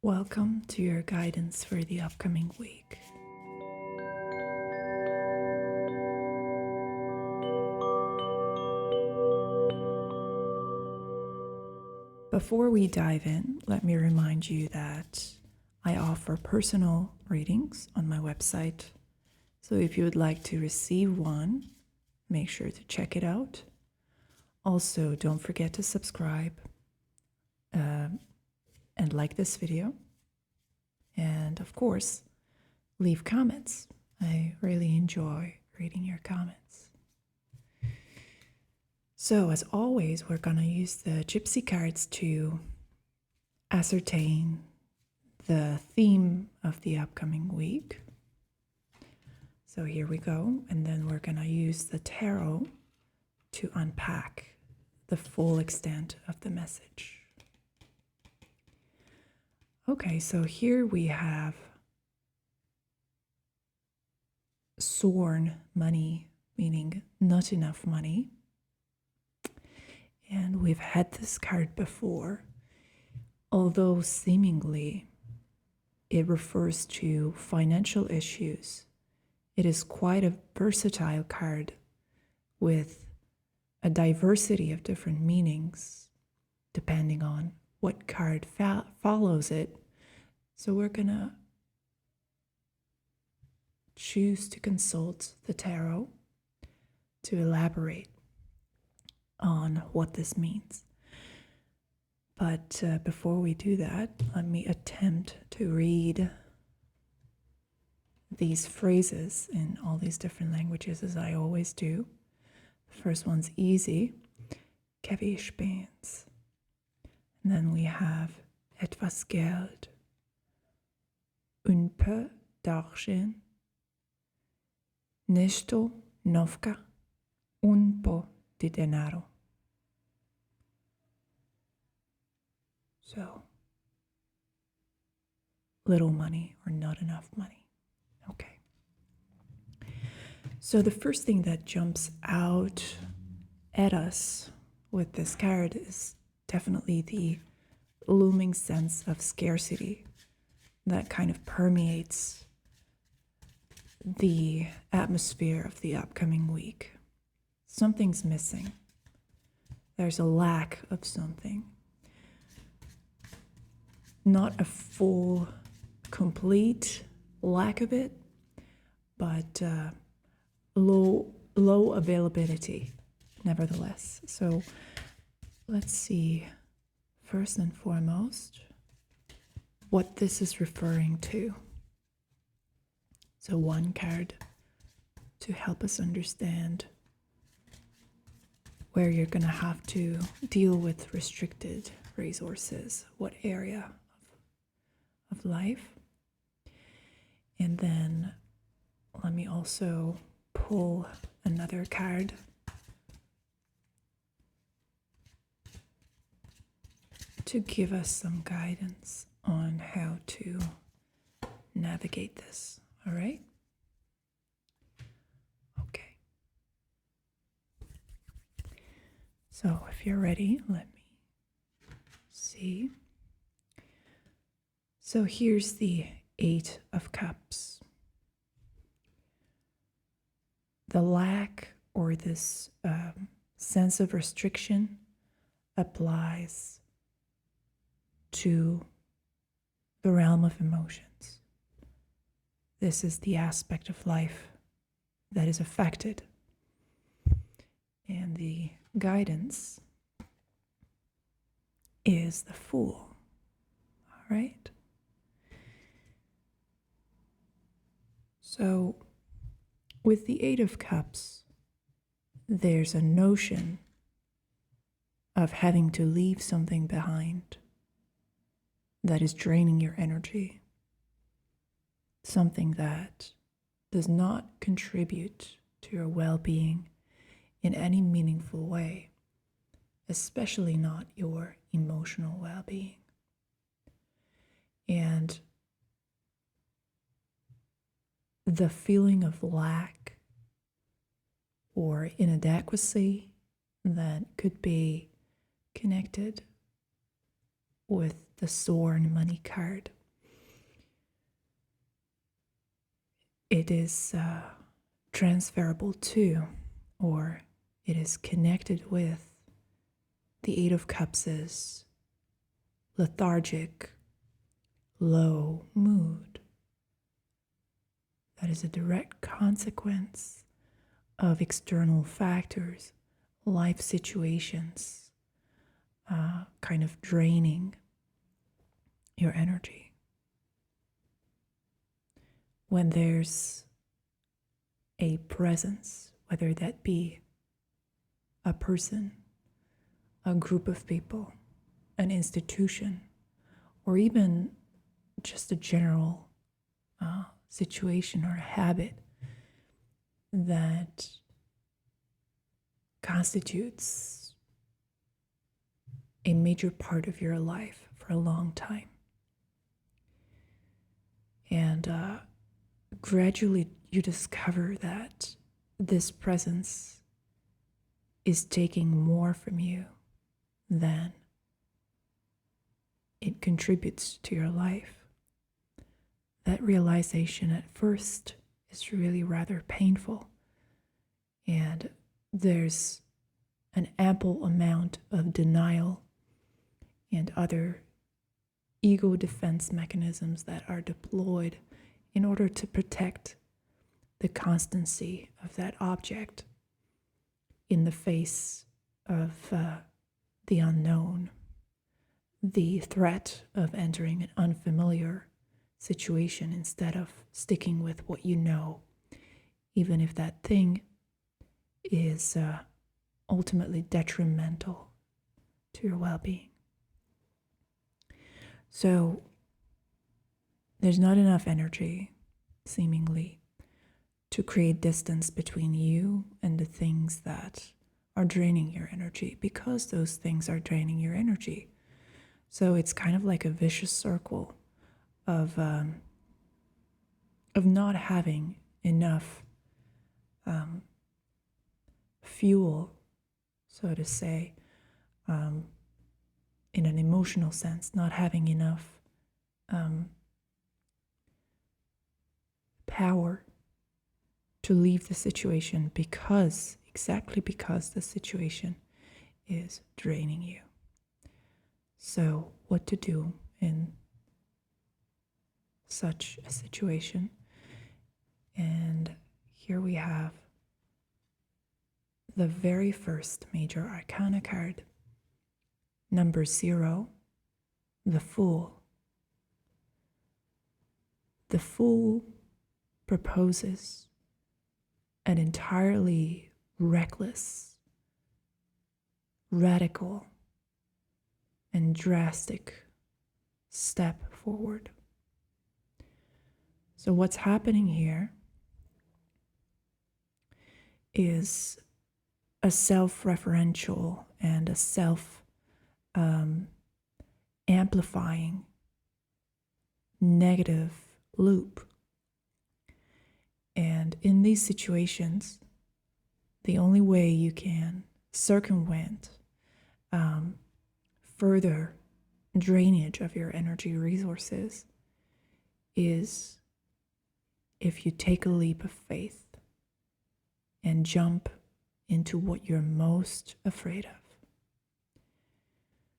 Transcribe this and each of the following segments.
Welcome to your guidance for the upcoming week. Before we dive in, let me remind you that I offer personal readings on my website. So if you would like to receive one, make sure to check it out. Also, don't forget to subscribe and like this video. And of course, leave comments. I really enjoy reading your comments. So as always, we're going to use the Gypsy cards to ascertain the theme of the upcoming week. So here we go. And then we're going to use the tarot to unpack the full extent of the message. Okay, so here we have sworn money, meaning not enough money. And we've had this card before, although seemingly it refers to financial issues. It is quite a versatile card with a diversity of different meanings depending on what card follows it. So we're gonna choose to consult the tarot to elaborate on what this means. But before we do that, let me attempt to read these phrases in all these different languages as I always do. The first one's easy, Kevish Beans. And then we have etwas Geld, un peu d'argent, nešto novka, un po de denaro. So, little money or not enough money. Okay. So the first thing that jumps out at us with this card is definitely the looming sense of scarcity that kind of permeates the atmosphere of the upcoming week. Something's missing. There's a lack of something. Not a full, complete lack of it, but low availability, nevertheless. So let's see, first and foremost, what this is referring to. So one card to help us understand where you're going to have to deal with restricted resources, what area of life. And then let me also pull another card to give us some guidance on how to navigate this. All right? Okay. So if you're ready, let me see. So here's the Eight of Cups. The lack or this sense of restriction applies to the realm of emotions. This is the aspect of life that is affected. And the guidance is the Fool. All right? So, with the Eight of Cups, there's a notion of having to leave something behind that is draining your energy, something that does not contribute to your well-being in any meaningful way, especially not your emotional well-being. And the feeling of lack or inadequacy that could be connected with the Sworn Money card. It is transferable to, or it is connected with, the Eight of Cups' lethargic, low mood. That is a direct consequence of external factors, life situations, kind of draining your energy. When there's a presence, whether that be a person, a group of people, an institution, or even just a general situation or a habit that constitutes a major part of your life for a long time. And gradually you discover that this presence is taking more from you than it contributes to your life. That realization at first is really rather painful, and there's an ample amount of denial and other ego defense mechanisms that are deployed in order to protect the constancy of that object in the face of the unknown, the threat of entering an unfamiliar situation instead of sticking with what you know, even if that thing is ultimately detrimental to your well-being. So there's not enough energy, seemingly, to create distance between you and the things that are draining your energy, because those things are draining your energy. So it's kind of like a vicious circle of not having enough fuel, so to say, in an emotional sense, not having enough power to leave the situation exactly because the situation is draining you. So what to do in such a situation? And here we have the very first major arcana card, number 0, the Fool. The Fool proposes an entirely reckless, radical, and drastic step forward. So what's happening here is a self-referential and a self-amplifying negative loop. And in these situations, the only way you can circumvent further drainage of your energy resources is if you take a leap of faith and jump into what you're most afraid of.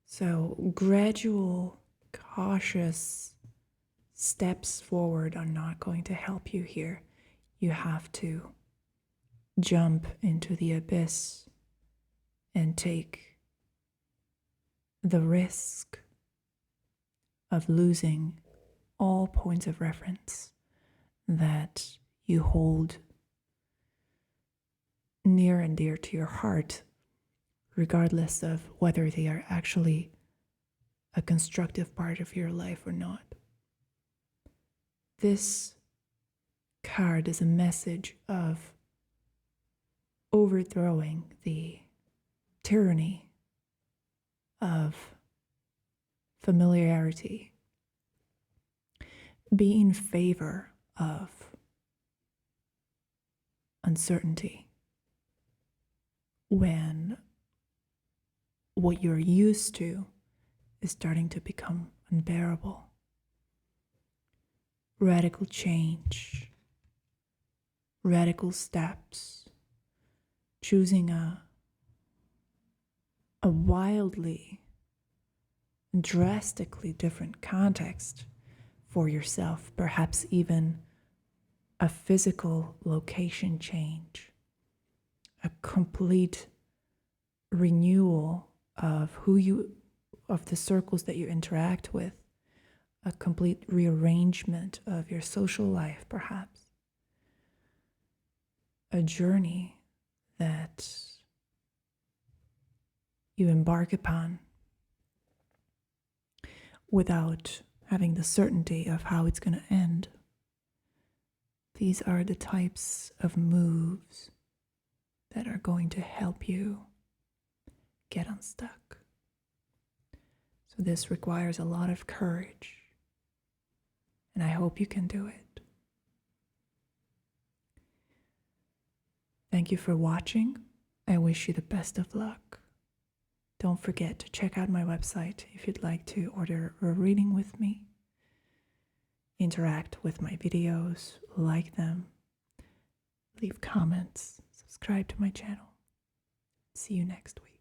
So gradual, cautious steps forward are not going to help you here. You have to jump into the abyss and take the risk of losing all points of reference that you hold near and dear to your heart, regardless of whether they are actually a constructive part of your life or not. This card is a message of overthrowing the tyranny of familiarity, be in favor of uncertainty when what you're used to is starting to become unbearable. Radical change, radical steps, choosing a wildly, drastically different context for yourself, perhaps even a physical location change, a complete renewal of of the circles that you interact with, a complete rearrangement of your social life, perhaps. A journey that you embark upon without having the certainty of how it's going to end. These are the types of moves that are going to help you get unstuck. So this requires a lot of courage, and I hope you can do it. Thank you for watching. I wish you the best of luck. Don't forget to check out my website if you'd like to order a reading with me. Interact with my videos, like them, leave comments, subscribe to my channel. See you next week.